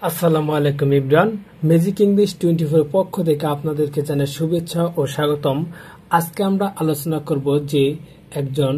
আসসালামু আলাইকুম Imran. Magic English 24 পক্ষ থেকে আপনাদেরকে জানাই শুভেচ্ছা ও স্বাগতম। আজকে আমরা আলোচনা করব যে একজন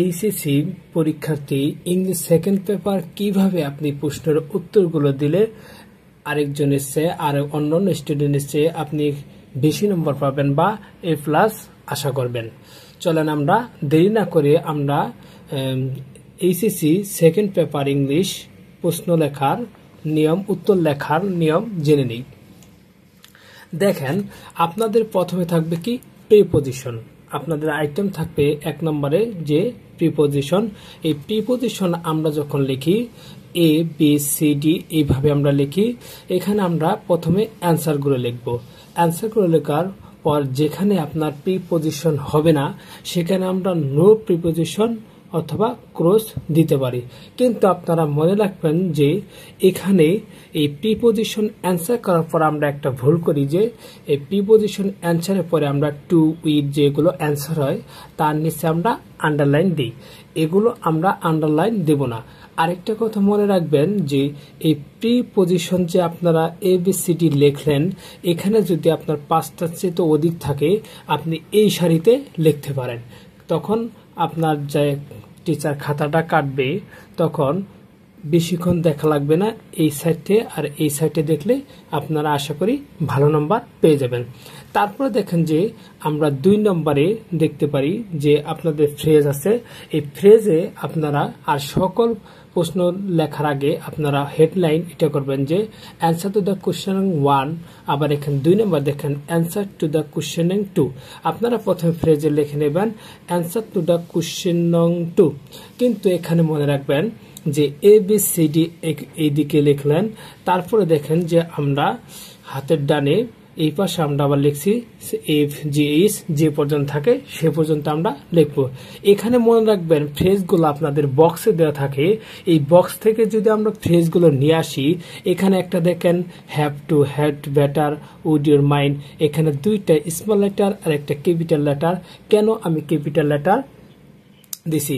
এইচএসসি পরীক্ষার্থী ইংলিশ সেকেন্ড পেপার কিভাবে আপনি প্রশ্নের উত্তরগুলো দিলে আরেকজনের চেয়ে আর অন্যান্য স্টুডেন্টের চেয়ে আপনি বেশি নম্বর পাবেন বা A+ আশা করবেন। চলেন আমরা দেরি না করে আমরা এইচএসসি সেকেন্ড পেপার ইংলিশ প্রশ্ন লেখার নিয়ম, উত্তর লেখার নিয়ম জেনে নিই। দেখেন, আপনাদের প্রথমে থাকবে কি প্রিপজিশন। আপনাদের আইটেম থাকবে 1 নম্বরে যে প্রিপজিশন। এই প্রিপজিশন আমরা যখন লিখি A B C D এইভাবে আমরা লিখি। এখানে আমরা প্রথমে অ্যান্সারগুলো লিখব। অ্যান্সারগুলো লেখার পর যেখানে আপনার প্রিপজিশন হবে না সেখানে আমরা নো প্রিপজিশন অথবা ক্রস দিতে পারি। কিন্তু আপনারা মনে রাখবেন যে এখানে এই প্রিপজিশন অ্যান্সার করার পর আমরা একটা ভুল করি যে এই প্রিপজিশন অ্যান্সারের পরে আমরা টু উইথ যেগুলো অ্যান্সার হয় তার নিচে আমরা আন্ডারলাইন দিই। এগুলো আমরা আন্ডারলাইন দেব না। আরেকটা কথা মনে রাখবেন যে এই প্রিপজিশন যে আপনারা ABCD লিখলেন, এখানে যদি আপনার 5টার চেয়ে তো অধিক থাকে আপনি এই সারিতে লিখতে পারেন। তখন আপনার যে টিচার খাতাটা কাটবে তখন বেশিক্ষণ দেখা লাগবে না। এই সাইডে আর এই সাইডে দেখলে আপনারা আশা করি ভালো নম্বর পেয়ে যাবেন। তারপরে দেখেন যে আমরা 2 নম্বরে দেখতে পারি যে আপনাদের ফ্রেজ আছে। এই ফ্রেজে আপনারা আর সকল প্রশ্ন লেখার আগে আপনারা হেডলাইন এটা করবেন যে অ্যান্সার টু দ্য কোশ্চেন 1। আবার এখানে 2 নম্বর দেখেন অ্যান্সার টু দ্য কোশ্চেন 2। আপনারা প্রথমে ফ্রেজে লিখে নেবেন অ্যান্সার টু দ্য কোশ্চেন 2। কিন্তু এখানে মনে রাখবেন যে ABCD এইদিকে লিখলেন। তারপরে দেখেন যে আমরা হাতের ডানে এই পাশে আমরা আবার লিখছি FGH যে পর্যন্ত থাকে সে পর্যন্ত আমরা লিখব। এখানে মনে রাখবেন ফ্রেজগুলো আপনাদের বক্সে দেওয়া থাকে। এই বক্স থেকে যদি আমরা ফ্রেজগুলো নিয়ে আসি, এখানে একটা দেখেন have to, had better, would your mind. এখানে 2টা স্মল লেটার আর একটা ক্যাপিটাল লেটার। কেন আমি ক্যাপিটাল লেটার দিছি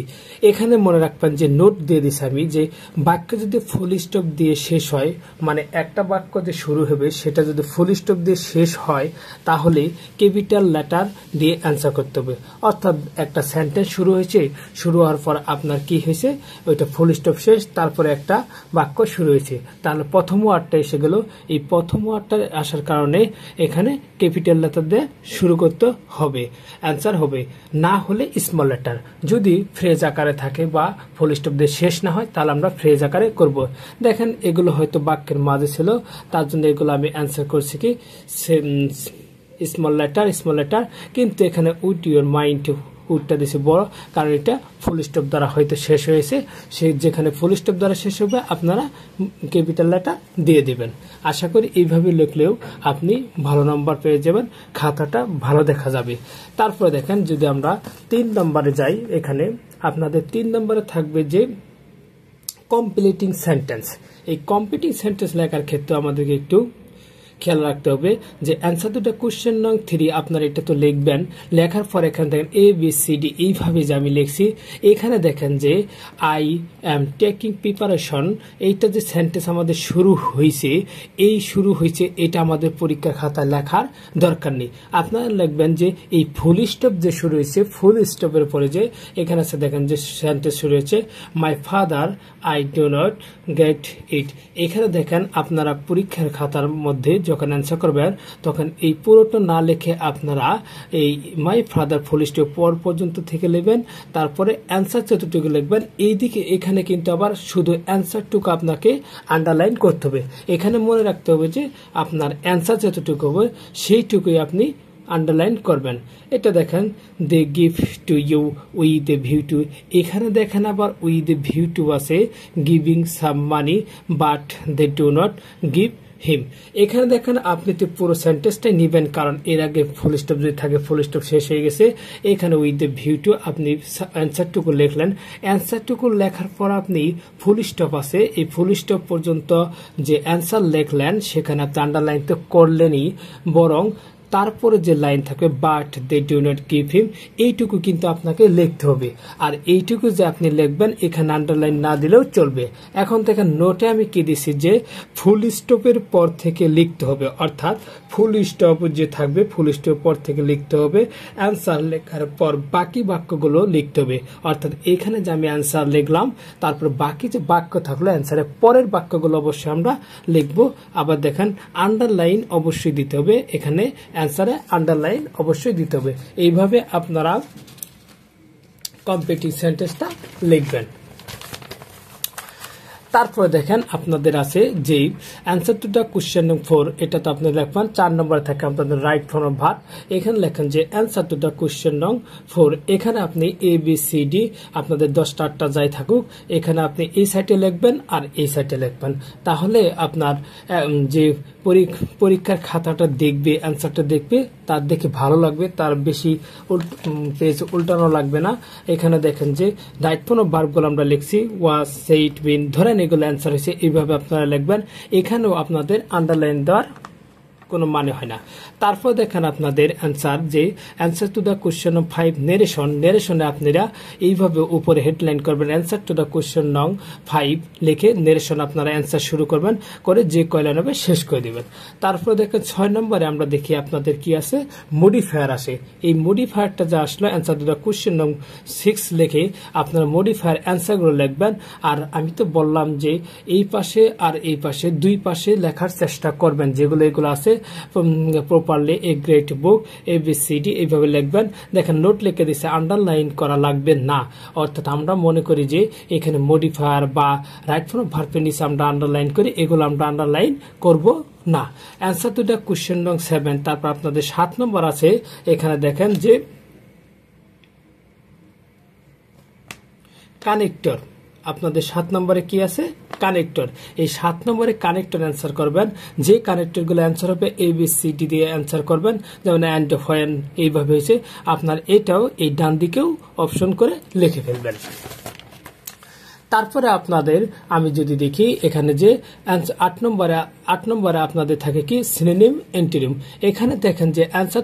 এখানে মনে রাখবেন যে নোট দিয়ে দিছি আমি যে বাক্য যদি ফুল স্টপ দিয়ে শেষ হয়, মানে একটা বাক্য যে শুরু হবে সেটা যদি ফুল স্টপ দিয়ে শেষ হয় তাহলে ক্যাপিটাল লেটার দিয়ে অ্যান্সার করতে হবে। অর্থাৎ একটা সেন্টেন্স শুরু হয়েছে, শুরু হওয়ার পর আপনার কি হয়েছে ওইটা ফুল স্টপ শেষ, তারপরে একটা বাক্য শুরু হয়েছে, তাহলে প্রথম ওয়ার্ডটা এসে গেল। এই প্রথম ওয়ার্ডটা আসার কারণে এখানে ক্যাপিটাল লেটার দিয়ে শুরু করতে হবে, অ্যান্সার হবে। না হলে স্মল লেটার। যদি ফ্রেজ আকারে থাকে বা ফুল স্টপ দিয়ে শেষ না হয় তাহলে আমরা ফ্রেজ আকারে করব। দেখেন এগুলো হয়তো বাক্যের মাঝে ছিল, তার জন্য এগুলো আমি অ্যান্সার করছি কি স্মল লেটার। কিন্তু এখানে উড ইউর মাইন্ড, উডটা দিয়েছি বড়, কারণ এটা ফুল স্টপ দ্বারা হয়তো শেষ হয়েছে। সে যেখানে ফুল স্টপ দ্বারা শেষ হবে আপনারা ক্যাপিটাল লেটার দিয়ে দিবেন। আশা করি এইভাবে লিখলেও আপনি ভালো নম্বর পেয়ে যাবেন, খাতাটা ভালো দেখা যাবে। তারপরে দেখেন যদি আমরা 3 নম্বরে যাই, এখানে আপনাদের 3 নম্বরে থাকবে যে কমপ্লিটিং সেন্টেন্স। এই কমপ্লিটিং সেন্টেন্স লেখার ক্ষেত্রে আমাদেরকে একটু খেয়াল রাখতে হবে যে অ্যান্সার টু দ্য কোশ্চেন নং 3 আপনারা এটা তো লিখবেন। লেখার পর এখানে দেখেন ABCD এইভাবে যে আমি লিখছি। এখানে দেখেন যে আই এম টেকিং প্রিপারেশন, এইটা যে সেন্টেন্স আমাদের শুরু হয়েছে, এই শুরু হয়েছে এটা আমাদের পরীক্ষার খাতায় লেখার দরকার নেই। আপনারা লিখবেন যে এই ফুল স্টপ যে শুরু হয়েছে, ফুল স্টপের পরে যে এখানে আছে দেখেন যে সেন্টেন্স শুরু হয়েছে my father I do not get it. এখানে দেখেন আপনারা পরীক্ষার খাতার মধ্যে যখন অ্যান্সার করবেন তখন এই পুরোটা না লিখে আপনারা এই মাই ফাদার ফুল স্টপ পর পর্যন্ত থেকে লিখবেন। তারপরে অ্যান্সার যতটুকু লিখবেন এইদিকে এখানে কিন্তু আবার শুধু অ্যান্সারটুকু আপনাকে আন্ডারলাইন করতে হবে। এখানে মনে রাখতে হবে যে আপনার অ্যান্সার যতটুকু হবে সেইটুকুই আপনি আন্ডারলাইন করবেন। এটা দেখেন they give to you with a view to. এখানে দেখেন আবার উইথ এ ভিউ টু আছে giving some money but they do not give him. এখানে দেখেন আপনি তো পুরো সেন্টেন্সটাই নিবেন, কারণ এর আগে ফুল স্টপ যদি থাকে ফুল স্টপ শেষ হয়ে গেছে। এখানে উইথ দ্য ভিউ টু আপনি অ্যান্সারটুকু লিখলেন। অ্যান্সারটুকু লেখার পর আপনি ফুল স্টপ আছে, এই ফুল স্টপ পর্যন্ত যে অ্যান্সার লিখলেন সেখানে আপনি আন্ডারলাইন তো করলেনই, বরং তারপরে যে লাইন থাকবে but they do not give him, এইটুকু কিন্তু আপনাকে লিখতে হবে। আর এইটুকু যে আপনি লিখবেন এখানে আন্ডারলাইন না দিলেও চলবে। এখন দেখেন নোটে আমি কি দিছি যে ফুল স্টপের পর থেকে লিখতে হবে, অর্থাৎ ফুল স্টপ যে থাকবে ফুল স্টপের পর থেকে লিখতে হবে। অ্যান্সার লেখার পর বাকি বাক্যগুলো লিখতে হবে, অর্থাৎ এখানে যে আমি অ্যান্সার লিখলাম তারপর বাকি যে বাক্য থাকলো অ্যান্সারের পরের বাক্যগুলো অবশ্যই আমরা লিখবো। আবার দেখেন আন্ডারলাইন অবশ্যই দিতে হবে, এখানে অ্যান্সারে আন্ডারলাইন অবশ্যই দিতে হবে। এইভাবে আপনারা কমপ্লিটিং সেন্টেন্সটা লিখবেন। তারপরে দেখেন আপনাদের আছে যে answer to the question number 4, এটা তো আপনি লিখবেন 4 নম্বরে থাকে আপনাদের রাইট ফর্ম অফ ভার্ব। এখানে লেখেন যে answer to the question number 4, এখানে আপনি এ বি সি ডি আপনাদের 10টা 8টা যাই থাকুক এখানে আপনি এই সাইডে লিখবেন আর এই সাইডে লিখবেন, তাহলে আপনার যে পরীক্ষার খাতাটা দেখবে অ্যান্সারটা দেখবে তার দেখে ভালো লাগবে, তার বেশি পেজ উল্টানো লাগবে না। এখানে দেখেন যে রাইট ফর্ম অফ ভার্বগুলো আমরা লিখছি ওয়াজ, সেইড, বিন, ধরেন এগুলো অ্যান্সার হয়েছে, এইভাবে আপনারা লিখবেন। এখানেও আপনাদের আন্ডারলাইন দেওয়ার কোনো মানে হয় না। তারপর দেখেন আপনাদের অ্যান্সার যে অ্যান্সার টু দ্য কোশ্চেন নং 5 নেরেশনে আপনারা এইভাবে উপরে হেডলাইন করবেন অ্যান্সার টু দ্য কোশ্চেন নং 5 লিখে নেরেশন আপনারা অ্যান্সার শুরু করবেন, করে যে কয়লাইন হবে শেষ করে দিবেন। তারপর দেখেন 6 নম্বরে আমরা দেখি আপনাদের কি আছে মডিফায়ার আসে। এই মডিফায়ারটা যা আসলো অ্যান্সার টু দ্য কোশ্চেন নং 6 লিখে আপনারা মডিফায়ার অ্যান্সারগুলো লিখবেন। আর আমি তো বললাম যে এই পাশে আর এই পাশে দুই পাশে লেখার চেষ্টা করবেন, যেগুলো এগুলো আছে properly a great book ABCD এইভাবে লিখবেন। দেখেন নোট লিখে দিচ্ছে আন্ডারলাইন করা লাগবে না, অর্থাৎ আমরা মনে করি যে এখানে মডিফায়ার বা রাইট ফর্ম ভার্বের নিচে আমরা আন্ডারলাইন করি, এগুলো আমরা আন্ডারলাইন করব না। অ্যান্সার টু দ্য কোশ্চেন নং 7, তারপর আপনাদের 7 নম্বর আছে। এখানে দেখেন যে কানেক্টর, আপনাদের 7 নম্বরে কি আছে কানেক্টর। এই 7 নম্বরে কানেক্টর অ্যান্সার করবেন, যে কানেক্টরগুলো অ্যান্সার হবে ABCD দিয়ে অ্যান্সার করবেন, যেমন অ্যান্ড, হোয়েন এইভাবে হয়েছে। আপনার এটাও এই ডান দিকেও অপশন করে লিখে ফেলবেন। তারপরে আপনাদের আমি যদি দেখি এখানে যে 8 নম্বরে আপনাদের থাকে কি সিনোনিম অ্যান্টোনিম। এখানে দেখেন যে অ্যান্সার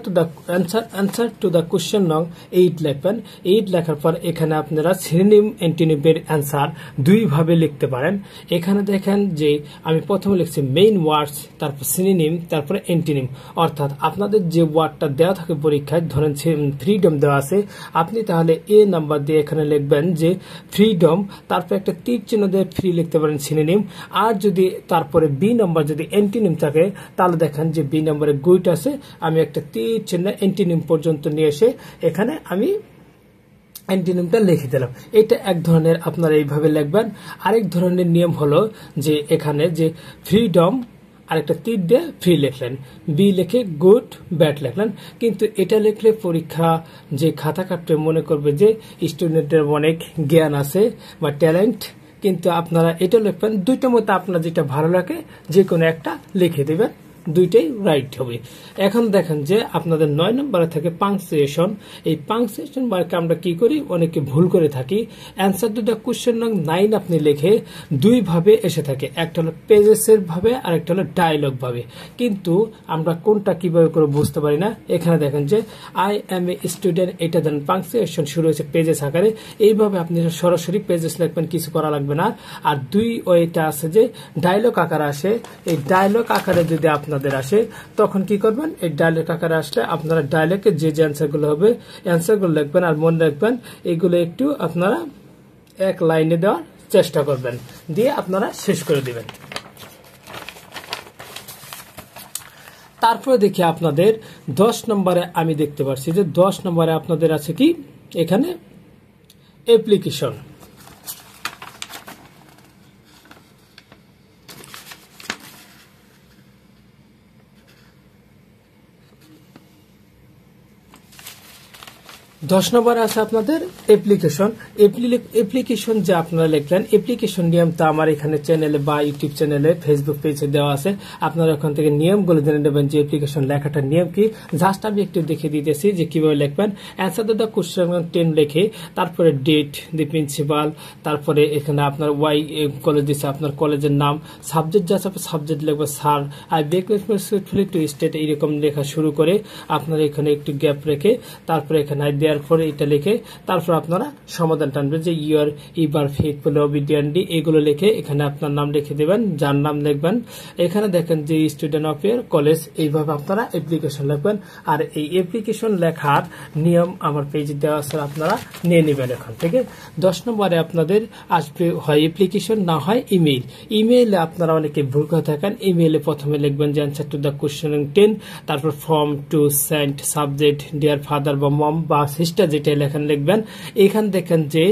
টু দ্য কোশ্চেন নং 8 লিখবেন। 8 লেখার পর এখানে আপনারা সিনোনিম অ্যান্টোনিমের অ্যান্সার দুইভাবে লিখতে পারেন। এখানে দেখেন যে আমি প্রথমে লিখছি মেইন ওয়ার্ডস, তারপর সিনোনিম, তারপরে অ্যান্টোনিম। অর্থাৎ আপনাদের যে ওয়ার্ডটা দেওয়া থাকে পরীক্ষায়, ধরেন ফ্রিডম দেওয়া আছে, আপনি তাহলে এ নাম্বার দিয়ে এখানে লিখবেন যে ফ্রিডম, তারপর একটা তীর চিহ্ন দিয়ে ফ্রি লিখতে পারেন সিনোনিম। আর যদি তারপরে বি নাম্বার যদি অ্যান্টোনিম থাকে তাহলে দেখেন যে বি নাম্বারে গুড আছে, আমি একটা তীর চিহ্ন অ্যান্টোনিম পর্যন্ত নিয়ে এসে এখানে আমি অ্যান্টোনিমটা লিখে দিলাম। এটা এক ধরনের আপনারা এইভাবে লিখবেন। আরেক ধরনের নিয়ম হলো যে এখানে যে ফ্রিডম আরেকটা তীর দিয়ে ফ্রি লিখলেন, বি লিখে গুড ব্যাড লিখলেন। কিন্তু এটা লিখলে পরীক্ষা যে খাতা কাটতে মনে করবে যে স্টুডেন্টের অনেক জ্ঞান আছে বা ট্যালেন্ট, কিন্তু আপনারা এটা লিখবেন দুইটার মধ্যে আপনার যেটা ভালো লাগে যে কোনো একটা লিখে দেবেন, দুইটাই রাইট হবে। এখন দেখেন যে আপনাদের 9 নম্বরে থাকে পাংচুয়েশন। এই পাংচুয়েশন মার্কে আমরা কি করি, অনেকে ভুল করে থাকি। অ্যান্সার টু দ্য কোশ্চেন নং 9 আপনি লিখে দুই ভাবে এসে থাকে, একটা হলো পেজেসের ভাবে আর একটা হলো ডায়লগ ভাবে, কিন্তু আমরা কোনটা কিভাবে করে বুঝতে পারি না। এখানে দেখেন যে আই এম এ স্টুডেন্ট, এটা দেন পাংচুয়েশন শুরু হয়েছে পেজেস আকারে, এইভাবে আপনি সরাসরি পেজেস লিখবেন, কিছু করা লাগবে না। আর দুই ওয়েটা আছে যে ডায়লগ আকারে আসে, এই ডায়লগ আকারে যদি আপনাদের আসে তখন কি করবেন, এই ডায়লগ আকারে আসলে আপনারা ডায়লগে যে অ্যান্সারগুলো হবে অ্যান্সারগুলো লিখবেন। আর মনে রাখবেন এগুলো একটু আপনারা এক লাইনে দেওয়ার চেষ্টা করবেন, দিয়ে আপনারা শেষ করে দিবেন। তারপরে দেখি আপনাদের 10 নম্বরে আমি দেখতে পাচ্ছি যে 10 নম্বরে আপনাদের আছে কি এখানে অ্যাপ্লিকেশন। 10 নম্বরে আছে আপনাদের অ্যাপ্লিকেশন যে আপনারা লিখলেন। অ্যাপ্লিকেশন নিয়মটা আমার এখানে চ্যানেলে বা ইউটিউব চ্যানেলে ফেসবুক পেজে দেওয়া আছে, আপনারা ওখান থেকে নিয়মগুলো জেনে নেবেন যে অ্যাপ্লিকেশন লেখাটার নিয়ম কি। জাস্ট আমি একটু দেখে দিতেছি যে কিভাবে লিখবেন। অ্যান্সার টু দ্য কোশ্চেন 10 লিখে তারপরে ডেট, দি প্রিন্সিপাল, তারপরে এখানে আপনার ওয়াই কলেজ দিচ্ছে, আপনার কলেজের নাম, সাবজেক্ট যা আছে সাবজেক্ট লিখবে sir, I bake respectfully two state, এইরকম লেখা শুরু করে আপনার এখানে একটু গ্যাপ রেখে তারপরে এখানে পরে এটা লিখে তারপর আপনারা সমাধান টানবেন যে ইউর ইবার ফেথফুল ওবিডিয়েন্টলি, এগুলো লিখে এখানে আপনার নাম লিখে দেবেন, যার নাম লিখবেন। এখানে দেখেন যে স্টুডেন্ট অফ ইয়ার কলেজ, এইভাবে আপনারা অ্যাপ্লিকেশন লিখবেন। আর এই অ্যাপ্লিকেশন লেখার নিয়ম আমার পেজে দেওয়া আছে, আপনারা নিয়ে নেবেন এখান থেকে। 10 নম্বরে আপনাদের আসবে হয় অ্যাপ্লিকেশন, না হয় ইমেইল। ইমেইলে আপনারা অনেকে ভুল করে থাকেন। ইমেইলে প্রথমে লিখবেন যে অ্যান্সার টু দ্য কোশ্চেন 10, তারপর from to sent, subject dear father বা মম বা সিস্টার, যেটা লেখেন লিখবেন। এখানে দেখেন যে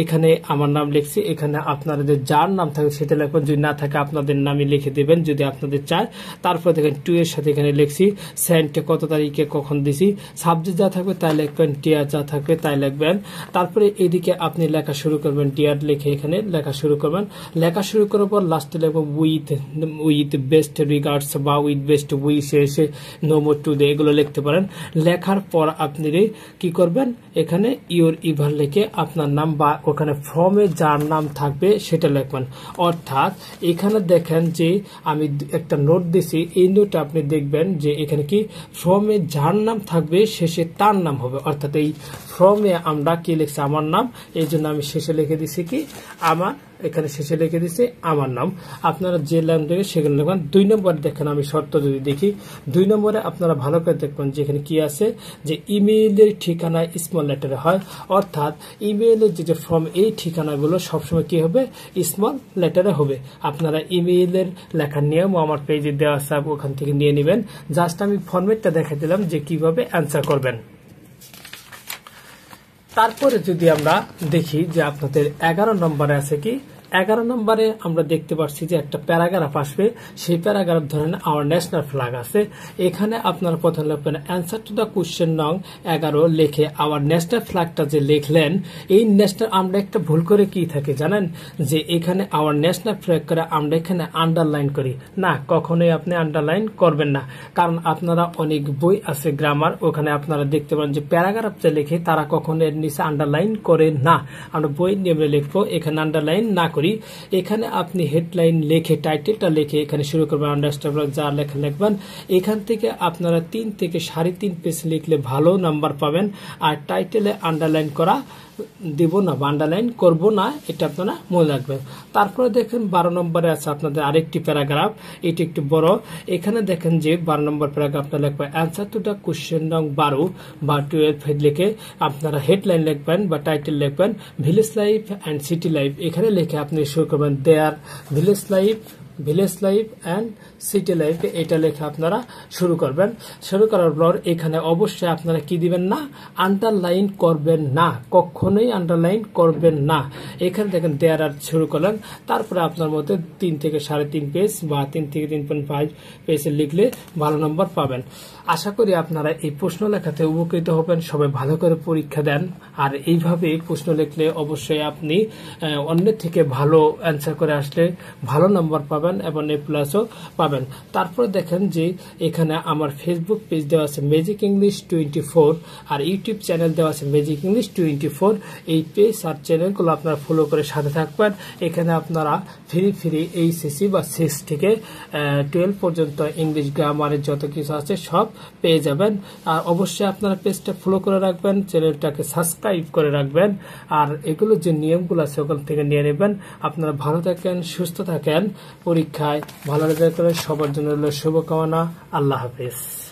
এখানে আমার নাম লিখছি, এখানে আপনারা যে যার নাম থাকে সেটা লিখবেন, যদি না থাকে আপনাদের নামই লিখে দেবেন যদি আপনাদের চায়। তারপর দেখেন টু এর সাথে এখানে লিখছি সেন্টে কত তারিখে কখন দিছি, সাবজেক্ট যা থাকবে তাই লিখবেন, ডিয়ার যা থাকবে তাই লিখবেন। তারপরে এদিকে আপনি লেখা শুরু করবেন, ডিয়ার লিখে এখানে লেখা শুরু করবেন। লেখা শুরু করার পর লাস্টে লিখবেন উইথ বেস্ট রিগার্ডস বা উইথ বেস্ট উইশ, এসে নো মোর টু দে, এগুলো লিখতে পারেন। লেখার পর আপনি কি করবেন, এখানে ইউর ইভার লিখে আপনার নাম বা ওখানে ফর্মে যার নাম থাকবে সেটা লিখবেন। অর্থাৎ এখানে দেখেন যে আমি একটা নোট দিছি, এই নোটে আপনি দেখবেন যে এখানে কি ফর্মে যার নাম থাকবে শেষে তার নাম হবে। অর্থাৎ এই ফর্মে আমরা কি লিখছি, আমার নাম, এই জন্য আমি শেষে লিখে দিছি কি আমার, এখানে শেষে লিখে দিচ্ছি আমার নাম। আপনারা যে নাম দেবেন সেখানে লিখবেন। 2 নম্বরে দেখেন আমি শর্ত যদি দেখি, 2 নম্বরে আপনারা ভালো করে দেখবেন যে এখানে কি আছে, যে ইমেইলের ঠিকানা স্মল লেটারে হয়। অর্থাৎ ইমেইলের যে ফর্ম, এই ঠিকানাগুলো সবসময় কি হবে, স্মল লেটারে হবে। আপনারা ইমেইলের লেখার নিয়ম আমার পেজে দেওয়া আছে, ওখান থেকে নিয়ে নেবেন। জাস্ট আমি ফর্মেটটা দেখা দিলাম যে কিভাবে অ্যান্সার করবেন। তারপরে যদি আমরা দেখি যে আপনাদের 11 নম্বরে আছে কি, 11 নম্বরে আমরা দেখতে পাচ্ছি যে একটা প্যারাগ্রাফ আসবে। সেই প্যারাগ্রাফ ধরেন আওয়ার ন্যাশনাল ফ্ল্যাগ আছে। এখানে আপনারা প্রথমে লিখবেন অ্যান্সার টু দ্য কোশ্চেন নং 11 লিখে আওয়ার ন্যাশনাল ফ্ল্যাগটা যে লিখলেন, এই ন্যাশনাল, আমরা একটা ভুল করে কি থাকে জানেন, যে এখানে আওয়ার ন্যাশনাল ফ্ল্যাগ করে আমরা এখানে আন্ডারলাইন করি না। কখনোই আপনি আন্ডারলাইন করবেন না, কারণ আপনারা অনেক বই আছে গ্রামার, ওখানে আপনারা দেখতে পারেন যে প্যারাগ্রাফ যে লিখে তারা কখনো এর নিচে আন্ডারলাইন করে না। আমরা বই নিয়মে লিখবো, এখানে আন্ডারলাইন না করি। এখানে আপনি হেডলাইন লিখে টাইটেলটা লিখে এখানে শুরু করবেন, আন্ডারস্ট্যান্ড যা লেখা লিখবেন। এখান থেকে আপনারা 3 থেকে 3.5 পেজ লিখলে ভালো নাম্বার পাবেন। আর টাইটেলে আন্ডারলাইন করা দেব না বা আন্ডারলাইন করব না, এটা আপনারা মনে রাখবেন। তারপরে দেখেন 12 নম্বরে আছে আপনাদের আরেকটি প্যারাগ্রাফ, এটি একটু বড়। এখানে দেখেন যে 12 নম্বর প্যারাগ্রাফটা লিখবেন অ্যান্সার টু দ্য কোশ্চেন নং 12 বা 12 লিখে আপনারা হেডলাইন লিখবেন বা টাইটেল লিখবেন village life and city life. এখানে লিখে আপনি শুরু করবেন their village life and city life, এটা লেখা আপনারা শুরু করবেন। শুরু করার পর এখানে অবশ্যই আপনারা কি দিবেন না, আন্ডারলাইন করবেন না, কখনোই আন্ডারলাইন করবেন না। এখানে দেখেন দেয়ার আর শুরু করলেন। তারপরে আপনার মধ্যে 3 থেকে 3.5 পেজ বা 3 থেকে 3.5 পেজে লিখলে ভালো নম্বর পাবেন। আশা করি আপনারা এই প্রশ্ন লেখাতে উপকৃত হবেন। সবাই ভালো করে পরীক্ষা দেন, আর এইভাবে প্রশ্ন লিখলে অবশ্যই আপনি অন্যের থেকে ভালো অ্যান্সার করে আসলে ভালো নম্বর পাবেন এবং A+ও পাবেন। তারপরে দেখেন যে এখানে আমার ফেসবুক পেজ দেওয়া আছে ম্যাজিক ইংলিশ 24 আর ইউটিউব চ্যানেল দেওয়া আছে ম্যাজিক ইংলিশ 24। এই পেজ আর চ্যানেলগুলো আপনারা ফলো করে সাথে থাকবেন। এখানে আপনারা ফ্রি এইচএসসি বা 6 থেকে 12 পর্যন্ত ইংলিশ গ্রামারের যত কিছু আছে সব পেয়ে যাবেন। আর অবশ্যই আপনারা পেজটা ফলো করে রাখবেন, চ্যানেলটাকে সাবস্ক্রাইব করে রাখবেন। আর এগুলো যে নিয়মগুলো আছে ওখান থেকে নিয়ে নেবেন। আপনারা ভালো থাকেন, সুস্থ থাকেন, পরীক্ষায় ভালো রেজাল্ট করে সবার জন্য শুভকামনা। আল্লাহ হাফেজ।